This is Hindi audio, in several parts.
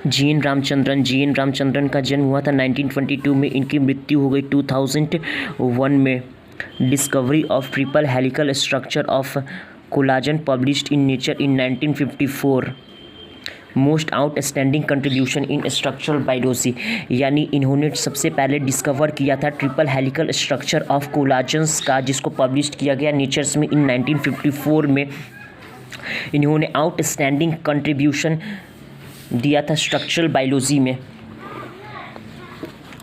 जी एन रामचंद्रन का जन्म हुआ था 1922 में। इनकी मृत्यु हो गई 2001 में। Discovery of triple helical structure of collagen published in nature in 1954। Most outstanding contribution in structural biology, यानी इन्होंने सबसे पहले डिस्कवर किया था triple helical structure of collagens का, जिसको पब्लिश किया गया नेचर्स में इन 1954 में। इन्होंने आउटस्टैंडिंग कंट्रीब्यूशन दिया था स्ट्रक्चरल बायोलॉजी में।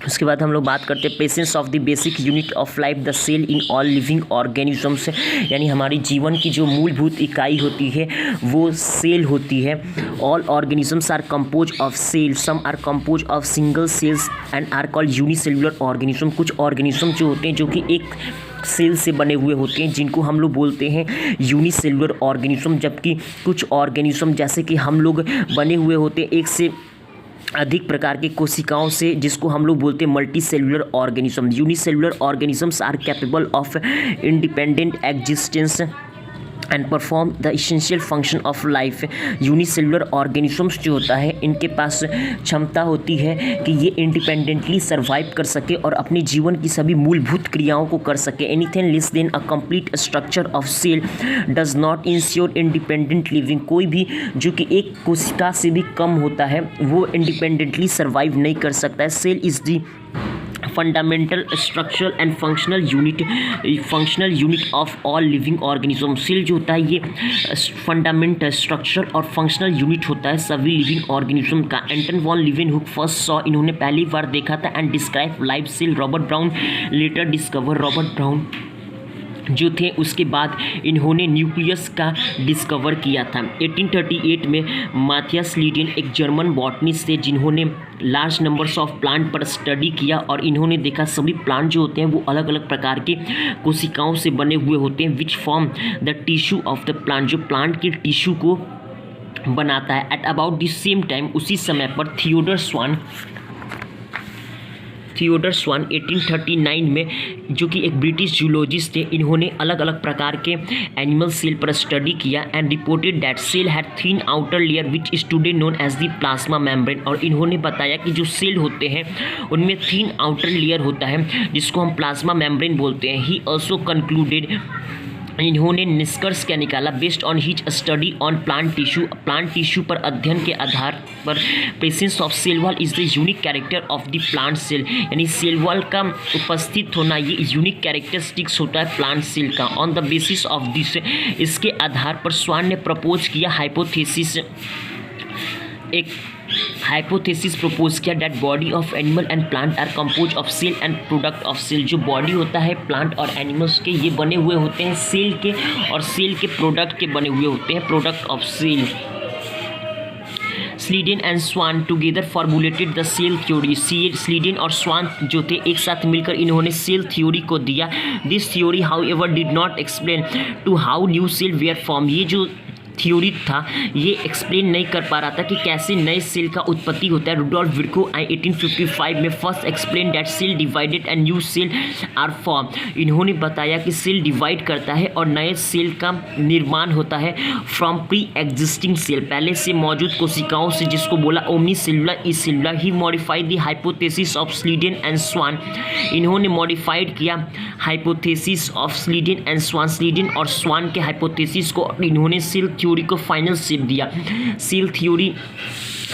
उसके बाद हम लोग बात करते हैं patience of the basic unit of life the cell in all living organisms, यानी हमारी जीवन की जो मूलभूत इकाई होती है वो सेल होती है। All organisms are compose of cell, some are compose of single cells and are called unicellular organism. कुछ ऑर्गेनिज्म जो होते हैं जो कि एक सेल से बने हुए होते हैं, जिनको हम लोग बोलते हैं यूनिसेलुलर ऑर्गेनिज्म, जबकि कुछ ऑर्गेनिज्म जैसे कि हम लोग बने हुए होते हैं एक से अधिक प्रकार के कोशिकाओं से, जिसको हम लोग बोलते हैं multicellular organism. Unicellular organisms are capable of independent existence and perform the essential function of life. Unicellular organisms जो होता है इनके पास क्षमता होती है कि ये इंडिपेंडेंटली सर्वाइव कर सके और अपने जीवन की सभी मूलभूत क्रियाओं को कर सके। Anything less than a complete structure of cell does not ensure independent living. कोई भी जो कि एक कोशिका से भी कम होता है वो इंडिपेंडेंटली सर्वाइव नहीं कर सकता है। Cell is the fundamental structural and functional unit of all living organism. Cell जो होता है ये फंडामेंटल स्ट्रक्चर और फंक्शनल यूनिट होता है सभी लिविंग ऑर्गेनिज्म का। Anton von Leeuwenhoek first saw, इन्होंने पहली बार देखा था and describe live cell. Robert Brown later discover, Robert Brown जो थे उसके बाद इन्होंने न्यूक्लियस का डिस्कवर किया था। 1838 में माथियस लीडेन एक जर्मन बॉटनिस्ट थे जिन्होंने लार्ज नंबर्स ऑफ प्लांट पर स्टडी किया और इन्होंने देखा सभी प्लांट जो होते हैं वो अलग अलग प्रकार के कोशिकाओं से बने हुए होते हैं, which form the tissue of the plant, जो प्लांट के टिश्यू को बनाता है। At about the same time, उसी समय पर थियोडर स्वान 1839 में, जो कि एक ब्रिटिश जूलॉजिस्ट थे, इन्होंने अलग अलग प्रकार के एनिमल सेल पर स्टडी किया and reported that cell had thin outer layer which is today known as the plasma membrane. और इन्होंने बताया कि जो सेल होते हैं उनमें थिन आउटर लेयर होता है जिसको हम प्लाज्मा मेम्ब्रेन बोलते हैं। ही ऑल्सो कंक्लूडेड, इन्होंने निष्कर्ष क्या निकाला, based on his study on plant tissue पर अध्ययन के आधार पर, presence of cell wall is the unique character of the plant cell, यानी सेल वॉल का उपस्थित होना ये यूनिक कैरेक्टरिस्टिक्स होता है प्लांट सेल का। On the basis of this, इसके आधार पर स्वान ने प्रपोज किया हाइपोथेसिस प्रपोज किया that body of animal and plant are compose of cell and product of cell. जो बॉडी होता है प्लांट और एनिमल्स के, ये बने हुए होते हैं सेल के, और सेल के प्रोडक्ट के बने हुए होते हैं product of cell. Schleiden and Schwann together formulated the cell theory. Schleiden और स्वान जो थे एक साथ मिलकर इन्होंने सेल थ्योरी को दिया। This theory however did not explain to how new cell were form. ये जो थ्योरी था ये एक्सप्लेन नहीं कर पा रहा था कि कैसे नए सेल का उत्पत्ति होता है। रुडोल्फ विर्को 1855 में first explain that cell divided and new cell are form. इन्होंने बताया कि सेल डिवाइड करता है और नए सेल का निर्माण होता है फ्रॉम प्री एग्जिस्टिंग सेल, पहले से मौजूद कोशिकाओं से, जिसको बोला omnis cellula e cellula. He modified the hypothesis of Schleiden and Schwann. इन्होंने मॉडिफाइड किया hypothesis of Schleiden and Schwann, Schleiden और स्वान के हाइपोथेसिस को, इन्होंने सेल थ्योरी को फाइनल शेप दिया। Cell theory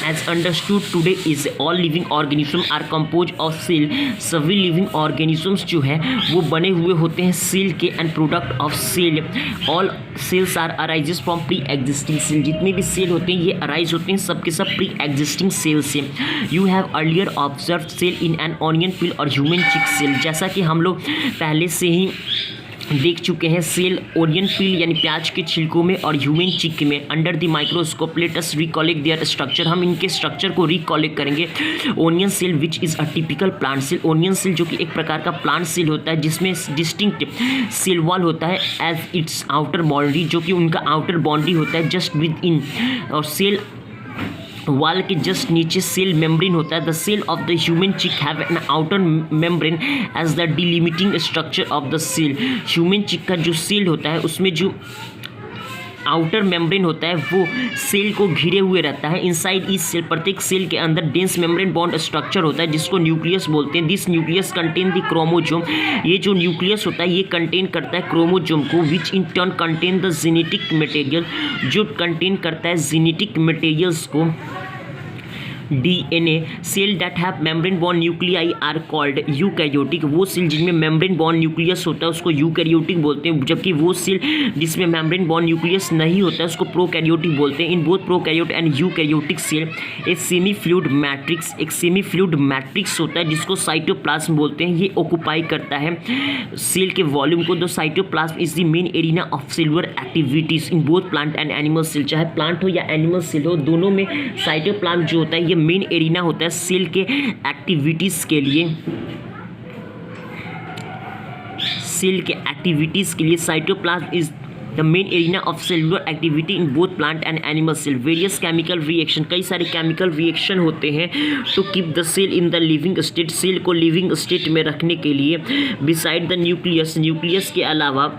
as understood today is all living organism are compose of cell. सभी लिविंग ऑर्गेनिजम्स जो है वो बने हुए होते हैं सेल के end product of cell. All cells are arises from pre existing cell. जितने भी सेल होते हैं ये अराइज होते हैं सबके सब प्री एग्जिस्टिंग सेल से। You have earlier observe cell in an onion peel और ह्यूमन चिक सेल। जैसा कि हम लोग पहले से ही देख चुके हैं, सेल ओनियन पील यानी प्याज के छिलकों में और ह्यूमन चिक में under the microscope. Let us recollect their structure. हम इनके स्ट्रक्चर को रिकॉलेक्ट करेंगे। Onion cell which is a typical plant cell. Onion cell जो कि एक प्रकार का प्लांट सेल होता है जिसमें डिस्टिंक्ट सेल वॉल होता है एज इट्स आउटर बाउंड्री, जो कि उनका आउटर बाउंड्री होता है जस्ट विद इन, और सेल वाल के जस्ट नीचे सेल मेम्ब्रेन होता है। The cell of the human cheek have an outer membrane as the delimiting structure of the cell. Human cheek का जो सेल होता है उसमें जो आउटर मेम्ब्रेन होता है वो सेल को घिरे हुए रहता है। इनसाइड इस सेल, प्रत्येक सेल के अंदर डेंस मेम्ब्रेन बॉन्ड स्ट्रक्चर होता है जिसको न्यूक्लियस बोलते हैं। This nucleus contain the chromosome. ये जो न्यूक्लियस होता है ये कंटेन करता है क्रोमोजोम को, which in turn contain the genetic material, जो कंटेन करता है जेनेटिक मटेरियल्स को। DNA cell that have membrane bound nuclei are called eukaryotic. वो सेल जिनमें मेम्ब्रेन बॉन्ड न्यूक्लियस होता है उसको यूकैरियोटिक बोलते हैं, जबकि वो सेल जिसमें मेम्ब्रेन बॉन्ड न्यूक्लियस नहीं होता है उसको प्रोकैरियोटिक बोलते हैं। In both prokaryote and eukaryotic cell एक सेमी फ्लूइड मैट्रिक्स, एक सेमी फ्लूइड मैट्रिक्स होता है जिसको साइटोप्लाज्म बोलते हैं। ये ऑक्यूपाई करता है सेल के वॉल्यूम को। The cytoplasm is the main arena of cellular activities in both plant and animal cell. चाहे प्लांट हो या एनिमल सेल हो, दोनों में साइटोप्लाज्म जो होता है ये मेन एरिना होता है सेल के एक्टिविटीज के लिए। सेल के एक्टिविटीज के लिए cytoplasm is the main arena of cellular activity in both plant and animal cell. Various chemical reaction, कई सारे केमिकल रिएक्शन होते हैं to keep the cell in the living state, cell को लिविंग स्टेट में रखने के लिए। बिसाइड द न्यूक्लियस, न्यूक्लियस के अलावा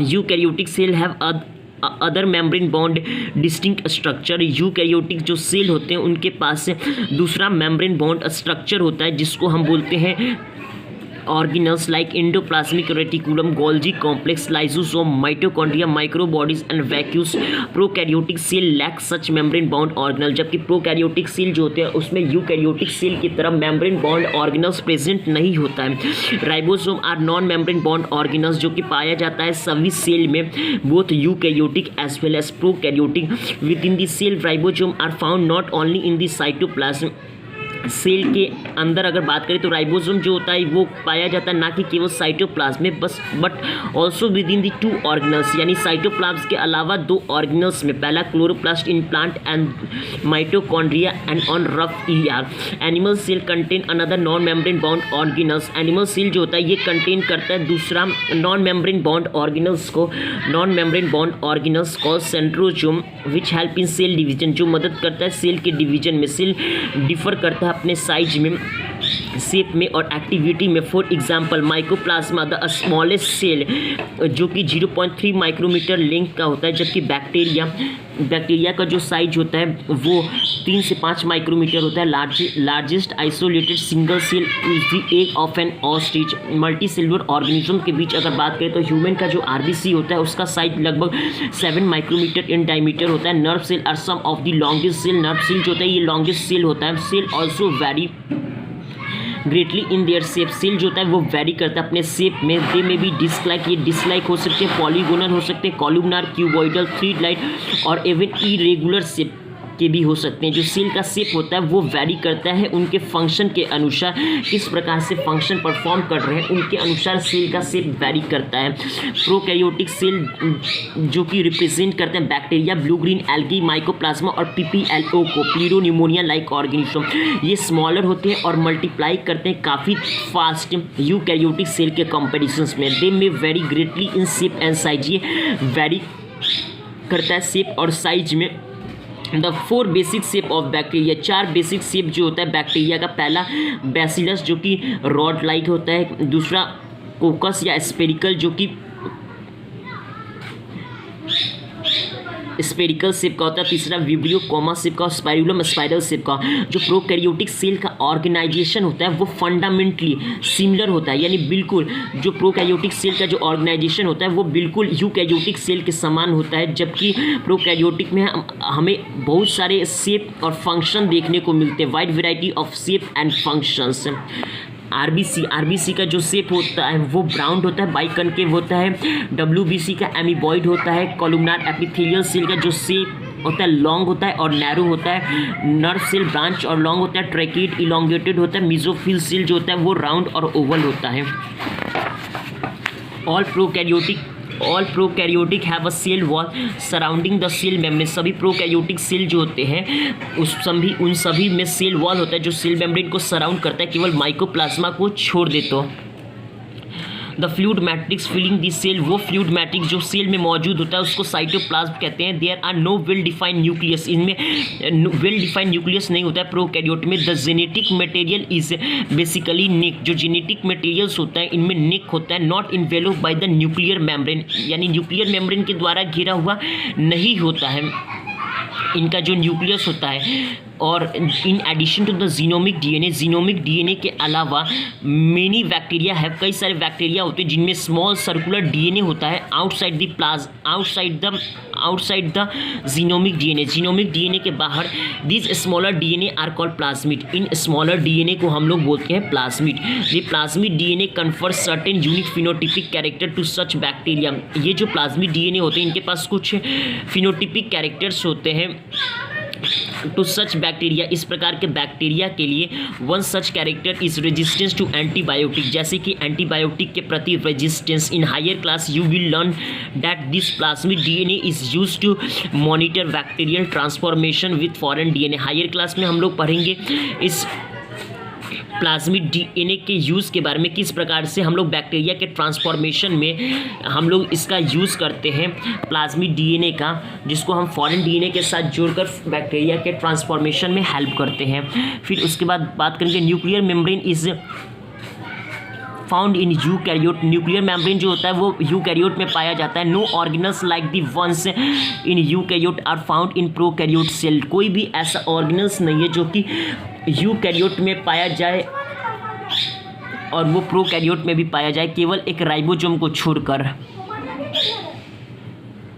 eukaryotic cell have other membrane bound distinct structure. Eukaryotic जो सेल होते हैं उनके पास दूसरा मेम्ब्रेन बॉन्ड स्ट्रक्चर होता है जिसको हम बोलते हैं organelles like endoplasmic reticulum, Golgi complex, lysosome, mitochondria, microbodies and vacuoles. Prokaryotic cell lack such membrane bound organelle, जबकि प्रोकैरियोटिक सेल जो होते हैं उसमें यूकैरियोटिक सेल की तरह मेम्ब्रेन बॉन्ड ऑर्गेनल्स प्रेजेंट नहीं होता है। Ribosome are non membrane bound organelles जो कि पाया जाता है सभी सेल में, both eukaryotic as well as prokaryotic. Within the cell ribosome are found not only in the cytoplasm. Cell के अंदर अगर बात करें तो राइबोसोम जो होता है वो पाया जाता है ना कि केवल साइटोप्लाज्म में बस, but also with in the two organelles, यानी साइटोप्लाज्म के अलावा दो ऑर्गेनल्स में। पहला chloroplast in plant and mitochondria and on rough ER। Animal cell contain another non membrane bound organelles. Animal cell जो होता है ये कंटेन करता है दूसरा नॉन मेम्ब्रेन बॉन्ड ऑर्गेनल्स को, non membrane bound organelles called centrosome, which help in cell division, जो मदद करता है सेल के डिवीजन में। सेल डिफर करता है अपने साइज में, शेप में और एक्टिविटी में। For example mycoplasma the smallest cell जो कि 0.3 माइक्रोमीटर लेंथ का होता है, जबकि बैक्टीरिया का जो साइज होता है वो 3 से 5 माइक्रोमीटर होता है। Largest isolated single cell is the egg of an ostrich. Multicellular organism के बीच अगर बात करें तो ह्यूमन का जो RBC होता है उसका साइज लगभग 7 माइक्रोमीटर इन डायमीटर होता है। Nerve cell are some of the longest cell. Nerve cell जो होता है ये लॉन्गेस्ट सेल होता है। Cell also vary greatly in their shape. Cell जो होता है वो वेरी करता है अपने शेप में। दे में भी डिस्क-लाइक, ये डिस्क-लाइक हो सकते हैं, पॉलीगोनल हो सकते हैं, कॉलमनार, क्यूबॉइडल, थ्री-लाइट और इवन इरेगुलर शेप के भी हो सकते हैं। जो सेल का शेप होता है वो वेरी करता है उनके फंक्शन के अनुसार, किस प्रकार से फंक्शन परफॉर्म कर रहे हैं उनके अनुसार सेल का शेप वेरी करता है। प्रोकैरियोटिक सेल जो कि रिप्रेजेंट करते हैं bacteria, blue green algae, mycoplasma और PPLO को, प्लीरोन्यूमोनिया लाइक ऑर्गेनिज्म। ये स्मॉलर होते हैं और मल्टीप्लाई करते हैं काफ़ी फास्ट यूकैरियोटिक सेल के कंपेरिजन में। दे में very greatly in shape and size, ये वेरी करता है शेप और साइज में। The 4 basic shape of bacteria, 4 basic shape जो होता है बैक्टीरिया का। पहला बैसिलस जो कि रॉड लाइक होता है, दूसरा कोकस या स्पेरिकल जो कि स्पेरिकल शेप का होता है, तीसरा विब्रियो कोमा शेप का, स्पाइरुलम स्पाइरल शेप का। जो प्रोकैरियोटिक सेल का ऑर्गेनाइजेशन होता है वो फंडामेंटली सिमिलर होता है, यानी बिल्कुल जो प्रोकैरियोटिक सेल का जो ऑर्गेनाइजेशन होता है वो बिल्कुल यूकैरियोटिक सेल के समान होता है, जबकि प्रोकैरियोटिक में हमें बहुत सारे शेप और फंक्शन देखने को मिलते हैं, wide variety of shape and functions. RBC का जो शेप होता है वो ब्राउन होता है, बाइकनकेव होता है। WBC का एमीबॉइड होता है। कॉलमनार एपिथेलियल सेल का जो शेप होता है लॉन्ग होता है और नैरो होता है। नर्व सेल ब्रांच और लॉन्ग होता है। ट्रैकेट इलोंगेटेड होता है। मेसोफिल सेल जो होता है वो राउंड और ओवल होता है। All prokaryotic have a cell wall surrounding the cell membrane. सभी प्रोकैरियोटिक सेल जो होते हैं उन सभी में सेल वॉल होता है जो सेल मेम्ब्रेन को सराउंड करता है, केवल माइकोप्लाज्मा को छोड़ दे तो। The fluid matrix filling the cell, वो फ्लूइड मैट्रिक्स जो सेल में मौजूद होता है उसको साइटोप्लाज्म कहते हैं। There are no well defined nucleus, इनमें वेल डिफाइंड न्यूक्लियस नहीं होता है प्रोकैरियोट में। The genetic material is basically naked, जो जेनेटिक मटेरियल्स होता है इनमें निक होता है। Not enveloped by the nuclear membrane, यानी न्यूक्लियर मेम्ब्रेन के द्वारा घिरा हुआ नहीं होता है इनका जो न्यूक्लियस होता है। और in addition to the genomic DNA, genomic DNA के अलावा मेनी बैक्टीरिया है, कई सारे बैक्टीरिया होते हैं जिनमें स्मॉल सर्कुलर डीएनए होता है outside the outside the genomic DNA, genomic DNA के बाहर। This smaller DNA are called plasmid, इन स्मॉलर डीएनए को हम लोग बोलते हैं प्लाज्मिड। ये plasmid DNA confer certain unique phenotypic character to such bacteria, ये जो प्लाज्मिड डीएनए होते हैं इनके पास कुछ फिनोटिपिक कैरेक्टर्स होते हैं टू सच बैक्टीरिया, इस प्रकार के बैक्टीरिया के लिए। One such character is resistance to antibiotic, जैसे कि एंटीबायोटिक के प्रति resistance. In higher class you will learn that this plasmid DNA is used to monitor bacterial transformation with foreign DNA. Higher class में हम लोग पढ़ेंगे इस प्लाज्मिड डीएनए के यूज़ के बारे में, किस प्रकार से हम लोग बैक्टीरिया के ट्रांसफॉर्मेशन में हम लोग इसका यूज़ करते हैं प्लाज्मिड डीएनए का, जिसको हम फॉरेन डीएनए के साथ जोड़कर बैक्टीरिया के ट्रांसफॉर्मेशन में हेल्प करते हैं। फिर उसके बाद बात करेंगे nuclear membrane is found in eukaryote, nuclear membrane जो होता है वो यूकैरियोट में पाया जाता है। No organelles like the ones in eukaryote are found in prokaryote cell, कोई भी ऐसा ऑर्गेनल्स नहीं है जो कि यूकैरियोट में पाया जाए और वो प्रोकैरियोट में भी पाया जाए, केवल एक राइबोसोम को छोड़कर।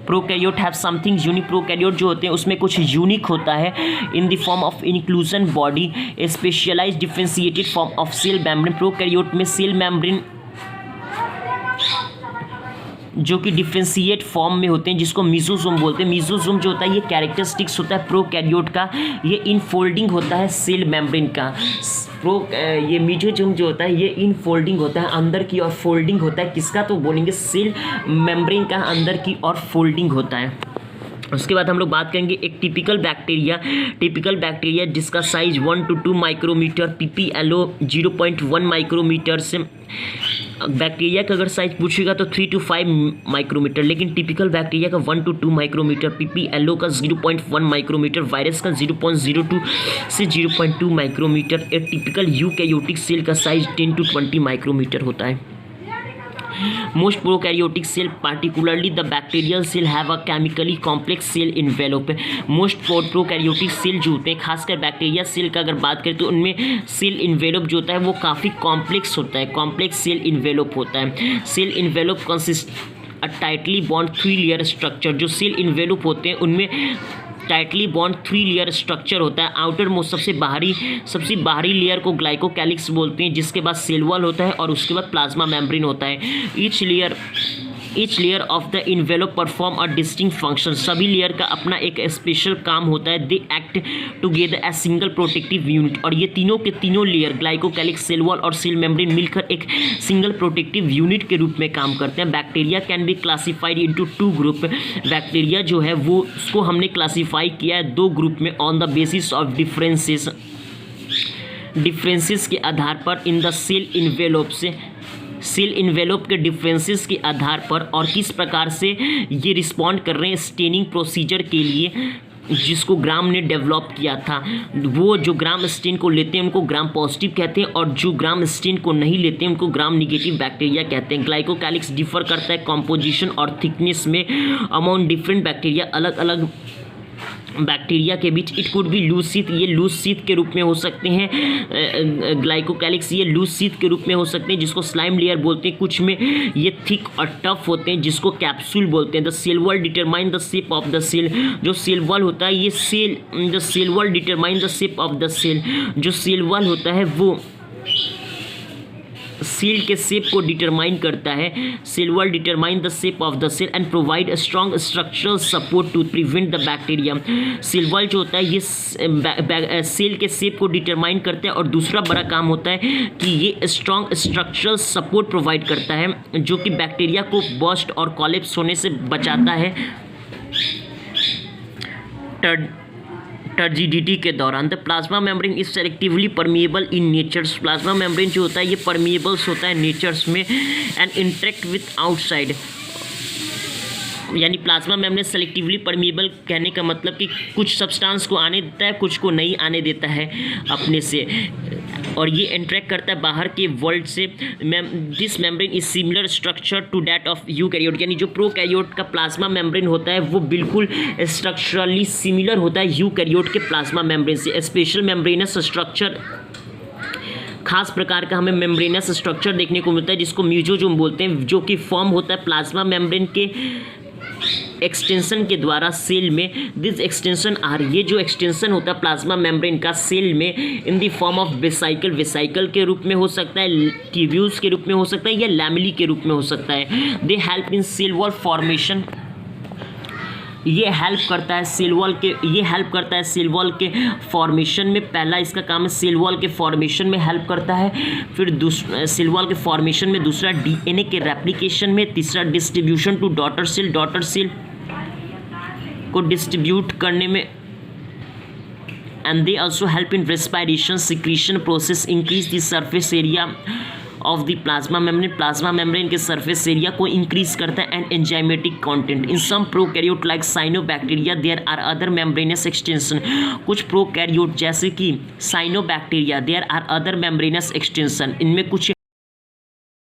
Prokaryote have something unique, prokaryote जो होते हैं उसमें कुछ यूनिक होता है। In the form of inclusion body, a specialized differentiated form of cell membrane, prokaryote में सेल मेम्ब्रेन जो कि डिफरेंशिएट फॉर्म में होते हैं जिसको मीसोसोम बोलते हैं। मीसोसोम जो होता है ये कैरेक्टरिस्टिक्स होता है प्रोकैरियोट का, ये इनफोल्डिंग होता है सेल मेम्ब्रेन का। ये मीसोसोम जो होता है ये इनफोल्डिंग होता है, अंदर की ओर फोल्डिंग होता है, किसका तो बोलेंगे सेल मेम्ब्रेन का अंदर की ओर फोल्डिंग होता है। उसके बाद हम लोग बात करेंगे एक टिपिकल बैक्टीरिया जिसका size 1 to 2 micrometer, PPLO 0.1 micrometer से। बैक्टीरिया का अगर साइज पूछेगा तो 3 to 5 माइक्रोमीटर, लेकिन टिपिकल बैक्टीरिया का 1 to 2 माइक्रोमीटर, PPLO का 0.1 माइक्रोमीटर, वायरस का 0.02 से 0.2 माइक्रोमीटर। एक टिपिकल यूकैरियोटिक सेल का साइज 10 to 20 माइक्रोमीटर होता है। Most prokaryotic cell, particularly the bacterial cell, have a chemically complex cell envelope. Most prokaryotic cell जो होते हैं, खासकर बैक्टीरिया सेल का अगर बात करें तो उनमें सेल इन्वेलोप जो होता है वो काफ़ी कॉम्प्लेक्स होता है, कॉम्प्लेक्स सेल इन्वेलोप होता है। Cell envelope consist a tightly bound 3 layer structure, जो सेल इन्वेलोप होते हैं उनमें टाइटली बॉन्ड 3 लेयर स्ट्रक्चर होता है। आउटर मोस्ट सबसे बाहरी लेयर को ग्लाइकोकैलिक्स बोलते हैं, जिसके बाद सेल वॉल होता है और उसके बाद प्लाज्मा मेम्ब्रेन होता है। Each layer of the envelope perform a distinct function, सभी लेयर का अपना एक स्पेशल काम होता है। They act together as single protective unit, और ये तीनों के तीनों लेयर ग्लाइकोकैलिक्स, सेल वॉल और सेल मेम्ब्रेन मिलकर एक सिंगल प्रोटेक्टिव यूनिट के रूप में काम करते हैं। Bacteria can be classified into 2 group, bacteria जो है वो उसको हमने क्लासीफाई किया है 2 ग्रुप में on the basis of differences के आधार पर। इन द सेल इन्वेलोप के डिफरेंसेस के आधार पर और किस प्रकार से ये रिस्पॉन्ड कर रहे हैं स्टेनिंग प्रोसीजर के लिए, जिसको ग्राम ने डेवलप किया था। वो जो ग्राम स्टेन को लेते हैं उनको ग्राम पॉजिटिव कहते हैं और जो ग्राम स्टेन को नहीं लेते हैं उनको ग्राम निगेटिव बैक्टीरिया कहते हैं। ग्लाइकोकैलिक्स डिफर करता है कॉम्पोजिशन और थिकनेस में अमॉन्ग डिफरेंट बैक्टीरिया, अलग अलग बैक्टीरिया के बीच। It could be loose sheath, ये लूज शीथ के रूप में हो सकते हैं। ग्लाइकोकैलिक्स ये लूज शीथ के रूप में हो सकते हैं जिसको स्लाइम लेयर बोलते हैं। कुछ में ये थिक और टफ होते हैं जिसको कैप्सूल बोलते हैं। The cell wall determine the shape of the cell, जो सेल वॉल होता है ये the cell wall determine the shape of the cell, जो सेल वॉल होता है वो सेल के शेप को डिटरमाइन करता है। Cell wall determine the shape of the cell and provide a strong structural support to prevent the bacteria. Cell wall जो होता है ये सेल के शेप को डिटरमाइन करता है और दूसरा बड़ा काम होता है कि ये स्ट्रॉन्ग स्ट्रक्चरल सपोर्ट प्रोवाइड करता है जो कि बैक्टीरिया को बर्स्ट और कोलैप्स होने से बचाता है। टर्जिडिटी के दौरान the plasma membrane is selectively permeable in nature's. Plasma membrane जो होता है ये परमिएबल्स होता है नेचर्स में एंड इंटरेक्ट विथ आउटसाइड, यानी प्लाज्मा मेम्ब्रेन सेलेक्टिवली परमिएबल कहने का मतलब कि कुछ सब्सटेंस को आने देता है, कुछ को नहीं आने देता है अपने से, और ये इंटरेक्ट करता है बाहर के वर्ल्ड से। This membrane is similar structure to that of eukaryote, यानी जो प्रोकैरियोट का प्लाज्मा मेम्ब्रेन होता है वो बिल्कुल स्ट्रक्चरली सिमिलर होता है यूकैरियोट के प्लाज्मा मेम्ब्रेन से। स्पेशल मेम्ब्रेनस स्ट्रक्चर, खास प्रकार का हमें मेम्ब्रेनस स्ट्रक्चर देखने को मिलता है जिसको म्यूजोजोम बोलते हैं, जो कि फॉर्म होता है प्लाज्मा मेम्ब्रेन के एक्सटेंशन के द्वारा सेल में। दिस एक्सटेंशन आर, ये जो एक्सटेंशन होता है प्लाज्मा मेम्ब्रेन का सेल में इन the form of vesicle, vesicle के रूप में हो सकता है, ट्यूब्यूल्स के रूप में हो सकता है या लैमेली के रूप में हो सकता है। They help in cell wall formation, ये हेल्प करता है सेल वॉल के, ये हेल्प करता है सेल वॉल के फॉर्मेशन में। पहला इसका काम है सेल वॉल के फॉर्मेशन में हेल्प करता है, फिर दूसरा सेल वॉल के फॉर्मेशन में, दूसरा डीएनए के रेप्लिकेशन में, तीसरा distribution to daughter cell, daughter cell को डिस्ट्रीब्यूट करने में, and they also help in respiration secretion process, increase the surface area of the plasma membrane, plasma membrane के सरफेस एरिया को इंक्रीज करता है, and enzymatic content in some prokaryote like cyanobacteria there are other membranous extension. कुछ प्रोकैरियोट जैसे कि cyanobacteria there are other membranous extension, इनमें कुछ